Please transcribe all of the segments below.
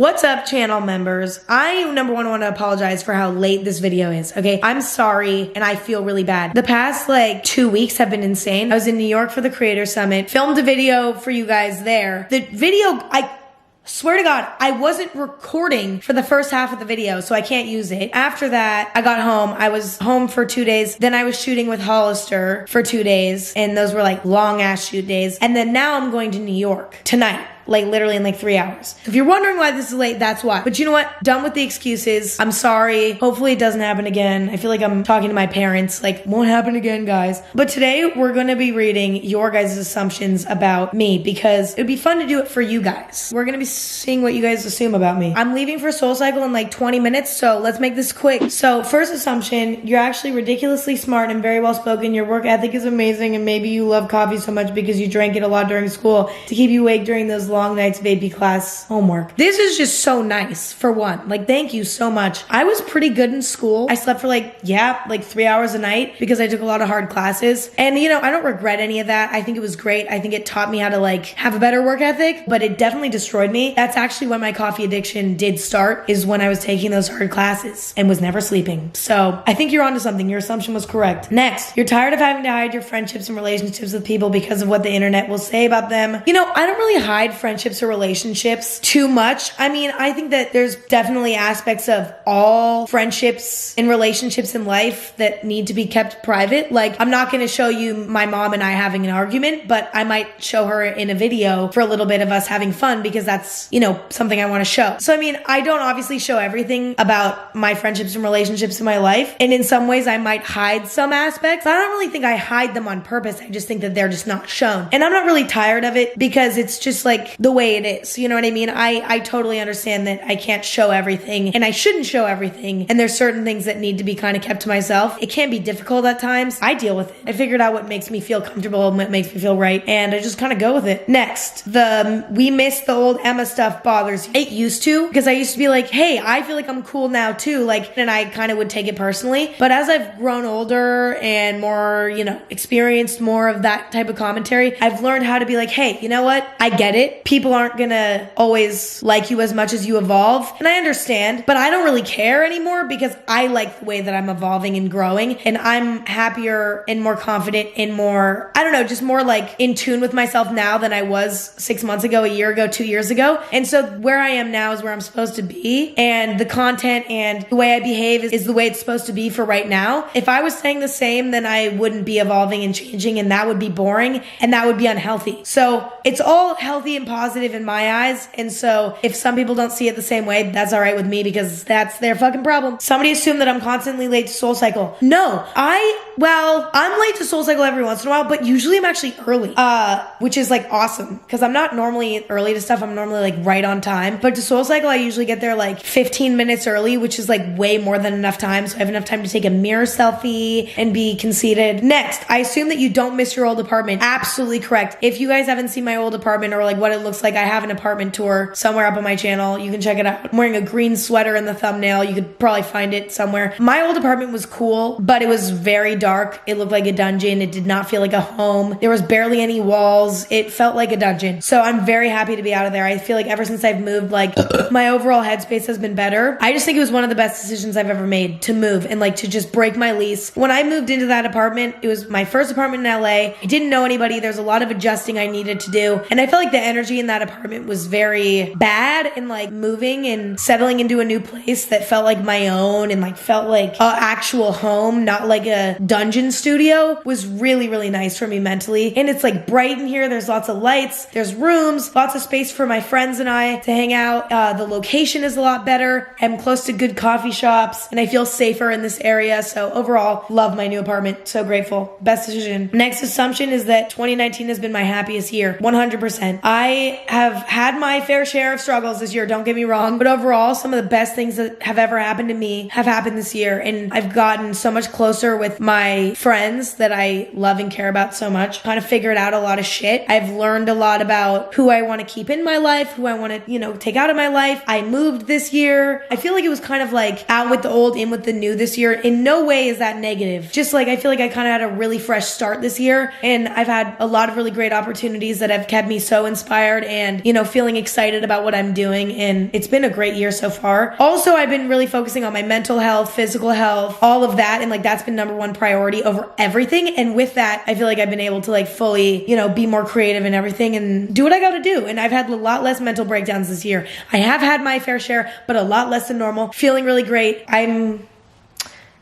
What's up, channel members? I, number one, want to apologize for how late this video is, okay? I'm sorry, and I feel really bad. The past, 2 weeks have been insane. I was in New York for the Creator Summit, filmed a video for you guys there. The video, I swear to God, I wasn't recording for the first half of the video, so I can't use it. After that, I got home. I was home for 2 days. Then I was shooting with Hollister for 2 days, and those were long-ass shoot days. And then now I'm going to New York tonight. Literally in 3 hours. If you're wondering why this is late, that's why. But you know what? Done with the excuses. I'm sorry. Hopefully it doesn't happen again. I feel like I'm talking to my parents, won't happen again, guys. But today we're gonna be reading your guys' assumptions about me because it'd be fun to do it for you guys. We're gonna be seeing what you guys assume about me. I'm leaving for SoulCycle in 20 minutes, so let's make this quick. So first assumption, you're actually ridiculously smart and very well spoken. Your work ethic is amazing, and maybe you love coffee so much because you drank it a lot during school to keep you awake during those long nights of AP class homework. This is just so nice, for one. Thank you so much. I was pretty good in school. I slept for 3 hours a night because I took a lot of hard classes. And I don't regret any of that. I think it was great. I think it taught me how to have a better work ethic, but it definitely destroyed me. That's actually when my coffee addiction did start, is when I was taking those hard classes and was never sleeping. So I think you're onto something. Your assumption was correct. Next, you're tired of having to hide your friendships and relationships with people because of what the internet will say about them. I don't really hide friendships or relationships too much. I think that there's definitely aspects of all friendships and relationships in life that need to be kept private. I'm not going to show you my mom and I having an argument, but I might show her in a video for a little bit of us having fun because that's, something I want to show. So, I don't obviously show everything about my friendships and relationships in my life. And in some ways I might hide some aspects. I don't really think I hide them on purpose. I just think that they're just not shown. And I'm not really tired of it because it's just the way it is. You know what I mean? I totally understand that I can't show everything and I shouldn't show everything. And there's certain things that need to be kind of kept to myself. It can be difficult at times. I deal with it. I figured out what makes me feel comfortable and what makes me feel right. And I just kind of go with it. Next, we miss the old Emma stuff bothers you. It used to, because I used to be hey, I feel like I'm cool now too. And I kind of would take it personally. But as I've grown older and more, experienced more of that type of commentary, I've learned how to be hey, you know what? I get it. People aren't gonna always like you as much as you evolve. And I understand, but I don't really care anymore because I like the way that I'm evolving and growing. And I'm happier and more confident and more, just more in tune with myself now than I was 6 months ago, a year ago, 2 years ago. And so where I am now is where I'm supposed to be. And the content and the way I behave is the way it's supposed to be for right now. If I was staying the same, then I wouldn't be evolving and changing, and that would be boring and that would be unhealthy. So it's all healthy and positive in my eyes. And so if some people don't see it the same way, that's all right with me because that's their fucking problem. Somebody assumed that I'm constantly late to SoulCycle. No, I'm late to SoulCycle every once in a while, but usually I'm actually early, which is awesome because I'm not normally early to stuff. I'm normally right on time, but to SoulCycle, I usually get there 15 minutes early, which is way more than enough time. So I have enough time to take a mirror selfie and be conceited. Next, I assume that you don't miss your old apartment. Absolutely correct. If you guys haven't seen my old apartment or what it looks like, I have an apartment tour somewhere up on my channel. You can check it out. I'm wearing a green sweater in the thumbnail. You could probably find it somewhere. My old apartment was cool, but it was very dark. It looked like a dungeon. It did not feel like a home. There was barely any walls. It felt like a dungeon. So I'm very happy to be out of there. I feel ever since I've moved, my overall headspace has been better. I just think it was one of the best decisions I've ever made to move and to just break my lease. When I moved into that apartment, it was my first apartment in LA. I didn't know anybody. There's a lot of adjusting I needed to do. And I felt the energy in that apartment was very bad, and moving and settling into a new place that felt like my own and felt like an actual home, not like a dungeon studio, was really, really nice for me mentally. And it's bright in here. There's lots of lights. There's rooms, lots of space for my friends and I to hang out. The location is a lot better. I'm close to good coffee shops and I feel safer in this area. So overall, love my new apartment. So grateful. Best decision. Next assumption is that 2019 has been my happiest year. 100%. I have had my fair share of struggles this year, don't get me wrong, but overall, some of the best things that have ever happened to me have happened this year, and I've gotten so much closer with my my friends that I love and care about so much. Kind of figured out a lot of shit. I've learned a lot about who I want to keep in my life, who I want to, take out of my life. I moved this year. I feel like it was kind of like out with the old, in with the new this year. In no way is that negative. Just like I feel like I kind of had a really fresh start this year, and I've had a lot of really great opportunities that have kept me so inspired and, feeling excited about what I'm doing, and it's been a great year so far. Also, I've been really focusing on my mental health, physical health, all of that, and like that's been number one priority over everything. And with that, I feel like I've been able to like fully, be more creative and everything and do what I gotta do. And I've had a lot less mental breakdowns this year. I have had my fair share, but a lot less than normal. Feeling really great. I'm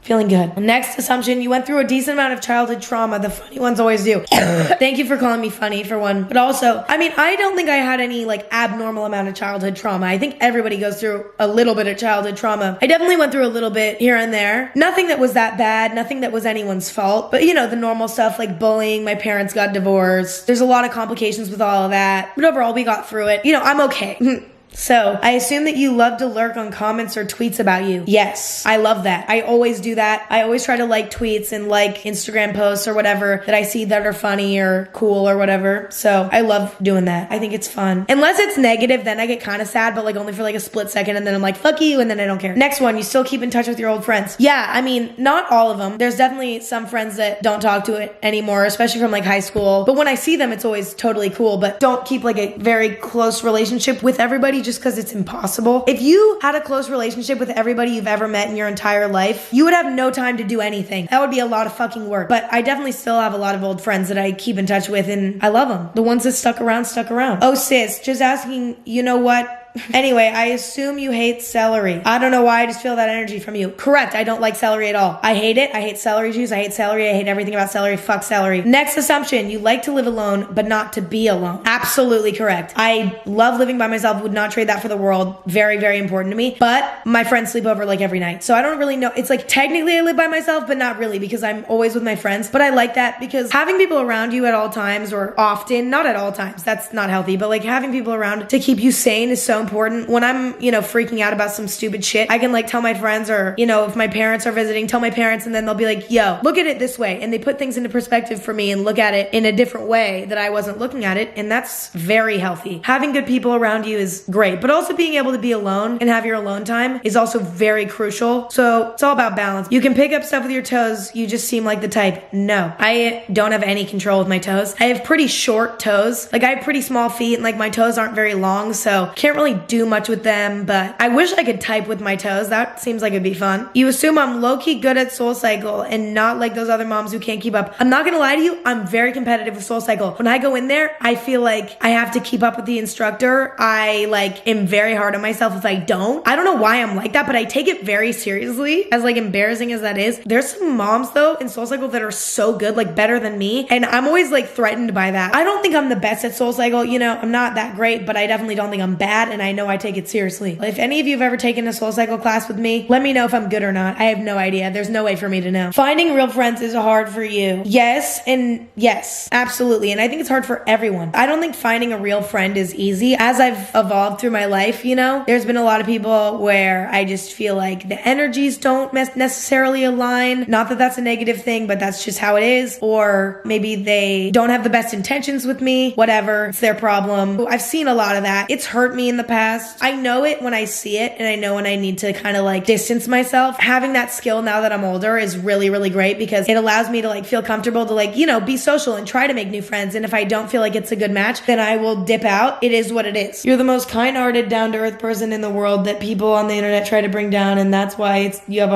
feeling good. Next assumption, you went through a decent amount of childhood trauma. The funny ones always do. Thank you for calling me funny for one. But also, I don't think I had any like abnormal amount of childhood trauma. I think everybody goes through a little bit of childhood trauma. I definitely went through a little bit here and there. Nothing that was that bad. Nothing that was anyone's fault. But the normal stuff like bullying. My parents got divorced. There's a lot of complications with all of that. But overall, we got through it. I'm okay. So, I assume that you love to lurk on comments or tweets about you. Yes, I love that. I always do that. I always try to like tweets and like Instagram posts or whatever that I see that are funny or cool or whatever. So, I love doing that. I think it's fun. Unless it's negative, then I get kind of sad, but like only for like a split second, and then I'm like, fuck you, and then I don't care. Next one, you still keep in touch with your old friends. Yeah, not all of them. There's definitely some friends that don't talk to it anymore, especially from like high school. But when I see them, it's always totally cool, but don't keep like a very close relationship with everybody just because it's impossible. If you had a close relationship with everybody you've ever met in your entire life, you would have no time to do anything. That would be a lot of fucking work. But I definitely still have a lot of old friends that I keep in touch with, and I love them. The ones that stuck around, stuck around. Oh, sis, just asking, you know what? Anyway, I assume you hate celery. I don't know why, I just feel that energy from you. Correct, I don't like celery at all. I hate it. I hate celery juice. I hate celery. I hate everything about celery. Fuck celery. Next assumption, you like to live alone, but not to be alone. Absolutely correct. I love living by myself, would not trade that for the world. Very, very important to me. But my friends sleep over like every night. So I don't really know. It's like technically I live by myself, but not really because I'm always with my friends. But I like that because having people around you at all times or often, not at all times, that's not healthy, but like having people around to keep you sane is so important. When I'm, freaking out about some stupid shit, I can like tell my friends or, if my parents are visiting, tell my parents, and then they'll be like, yo, look at it this way. And they put things into perspective for me and look at it in a different way that I wasn't looking at it. And that's very healthy. Having good people around you is great, but also being able to be alone and have your alone time is also very crucial. So it's all about balance. You can pick up stuff with your toes. You just seem like the type. No, I don't have any control with my toes. I have pretty short toes. Like I have pretty small feet and like my toes aren't very long. So can't really do much with them, but I wish I could type with my toes. That seems like it'd be fun. You assume I'm low-key good at SoulCycle and not like those other moms who can't keep up. I'm not gonna lie to you, I'm very competitive with SoulCycle. When I go in there, I feel like I have to keep up with the instructor. I like am very hard on myself if I don't. I don't know why I'm like that, but I take it very seriously, as like embarrassing as that is. There's some moms though in SoulCycle that are so good, like better than me, and I'm always like threatened by that. I don't think I'm the best at SoulCycle, I'm not that great, but I definitely don't think I'm bad, and I know I take it seriously. If any of you have ever taken a SoulCycle class with me, let me know if I'm good or not. I have no idea. There's no way for me to know. Finding real friends is hard for you. Yes, and yes, absolutely. And I think it's hard for everyone. I don't think finding a real friend is easy. As I've evolved through my life, there's been a lot of people where I just feel like the energies don't necessarily align. Not that that's a negative thing, but that's just how it is. Or maybe they don't have the best intentions with me. Whatever. It's their problem. I've seen a lot of that. It's hurt me in the past. I know it when I see it, and I know when I need to kind of like distance myself. Having that skill now that I'm older is really, really great because it allows me to like feel comfortable to like, be social and try to make new friends. And if I don't feel like it's a good match, then I will dip out. It is what it is. You're the most kind-hearted, down-to-earth person in the world that people on the internet try to bring down, and that's why you had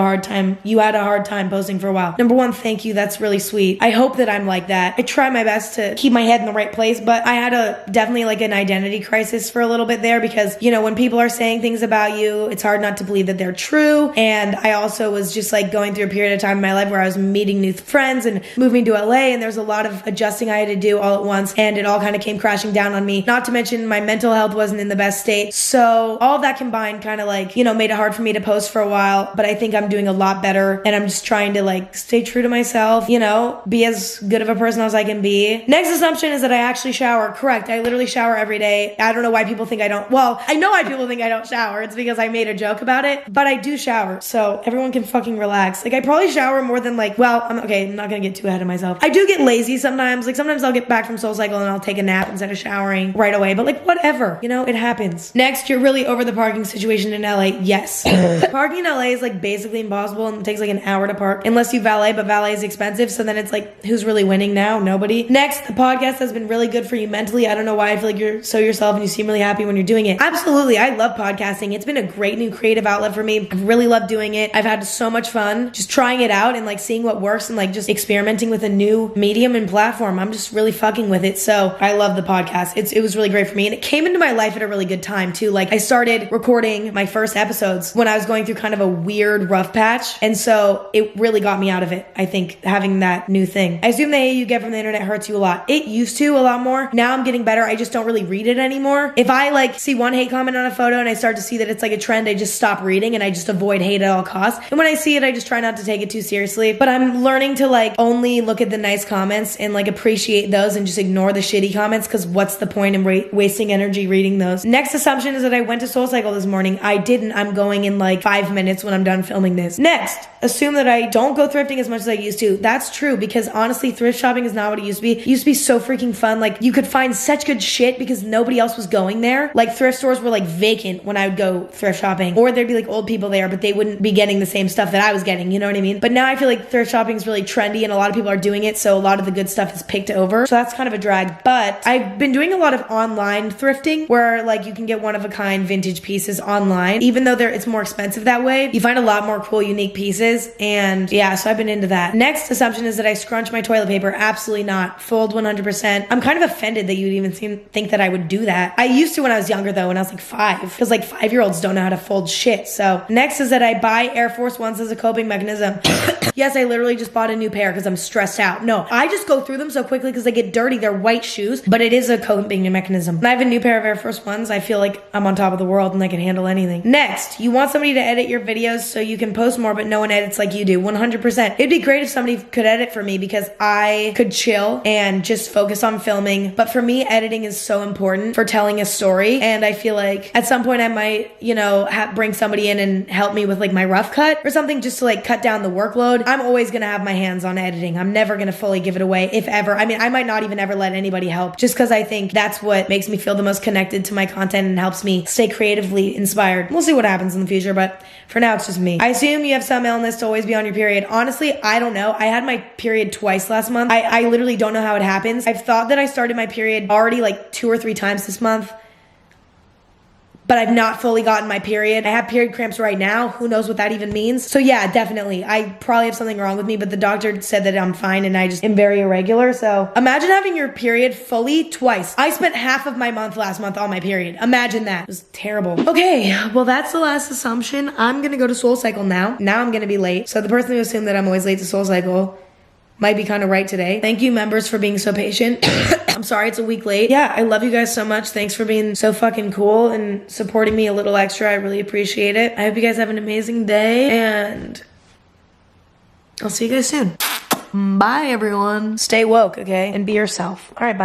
a hard time posting for a while. Number one, thank you. That's really sweet. I hope that I'm like that. I try my best to keep my head in the right place, but I had definitely like an identity crisis for a little bit there because, when people are saying things about you, it's hard not to believe that they're true. And I also was just like going through a period of time in my life where I was meeting new friends and moving to LA, and there's a lot of adjusting I had to do all at once, and it all kind of came crashing down on me. Not to mention my mental health wasn't in the best state. So all of that combined kind of like, made it hard for me to post for a while, but I think I'm doing a lot better, and I'm just trying to like stay true to myself, be as good of a person as I can be. Next assumption is that I actually shower. Correct. I literally shower every day. I don't know why people think I don't. Well, Well, I know why people think I don't shower. It's because I made a joke about it, but I do shower. So everyone can fucking relax. Like I probably shower more than like, well, I'm not gonna get too ahead of myself. I do get lazy sometimes. Like sometimes I'll get back from SoulCycle and I'll take a nap instead of showering right away. But like whatever, you know, it happens. Next, you're really over the parking situation in LA. Yes. Parking in LA is like basically impossible and it takes like an hour to park unless you valet, but valet is expensive. So then it's like, who's really winning now? Nobody. Next, the podcast has been really good for you mentally. I don't know why. I feel like you're so yourself and you seem really happy when you're doing it. Absolutely. I love podcasting. It's been a great new creative outlet for me. I've really loved doing it. I've had so much fun just trying it out and like seeing what works and like just experimenting with a new medium and platform. I'm just really fucking with it. So I love the podcast. It was really great for me. And it came into my life at a really good time too. Like I started recording my first episodes when I was going through kind of a weird rough patch. And so it really got me out of it. I think having that new thing. I assume the hate you get from the internet hurts you a lot. It used to a lot more. Now I'm getting better. I just don't really read it anymore. If I like see one hate comment on a photo and I start to see that it's like a trend, I just stop reading and I just avoid hate at all costs. And when I see it, I just try not to take it too seriously. But I'm learning to like only look at the nice comments and like appreciate those and just ignore the shitty comments because what's the point in wasting energy reading those? Next assumption is that I went to SoulCycle this morning. I didn't. I'm going in like 5 minutes when I'm done filming this. Next, assume that I don't go thrifting as much as I used to. That's true because honestly, thrift shopping is not what it used to be. It used to be so freaking fun. Like you could find such good shit because nobody else was going there. Like thrift stores were like vacant when I would go thrift shopping, or there'd be like old people there, but they wouldn't be getting the same stuff that I was getting. You know what I mean? But now I feel like thrift shopping is really trendy and a lot of people are doing it. So a lot of the good stuff is picked over. So that's kind of a drag. But I've been doing a lot of online thrifting where like you can get one of a kind vintage pieces online, even though it's more expensive that way. You find a lot more cool, unique pieces. And yeah, so I've been into that. Next assumption is that I scrunch my toilet paper. Absolutely not. Fold 100%. I'm kind of offended that you would even think that I would do that. I used to when I was younger though, when I was like 5, because like 5-year-olds don't know how to fold shit. So next is that I buy Air Force Ones as a coping mechanism. Yes, I literally just bought a new pair because I'm stressed out. No, I just go through them so quickly because they get dirty. They're white shoes, but it is a coping mechanism. And I have a new pair of Air Force Ones. I feel like I'm on top of the world and I can handle anything. Next, you want somebody to edit your videos so you can post more, but no one edits like you do. 100%. It'd be great if somebody could edit for me because I could chill and just focus on filming. But for me, editing is so important for telling a story. And I feel like at some point I might, you know, bring somebody in and help me with like my rough cut or something just to like cut down the workload. I'm always going to have my hands on editing. I'm never going to fully give it away, if ever. I mean, I might not even ever let anybody help just because I think that's what makes me feel the most connected to my content and helps me stay creatively inspired. We'll see what happens in the future, but for now, it's just me. I assume you have some illness to always be on your period. Honestly, I don't know. I had my period twice last month. I literally don't know how it happens. I've thought that I started my period already like 2 or 3 times this month, but I've not fully gotten my period. I have period cramps right now. Who knows what that even means? So yeah, definitely. I probably have something wrong with me, but the doctor said that I'm fine and I just am very irregular. So imagine having your period fully twice. I spent half of my month last month on my period. Imagine that. It was terrible. Okay, well that's the last assumption. I'm gonna go to SoulCycle now. Now I'm gonna be late. So the person who assumed that I'm always late to SoulCycle might be kind of right today. Thank you, members, for being so patient. I'm sorry it's a week late. Yeah, I love you guys so much. Thanks for being so fucking cool and supporting me a little extra. I really appreciate it. I hope you guys have an amazing day, and I'll see you guys soon. Bye, everyone. Stay woke, okay? And be yourself. All right, bye.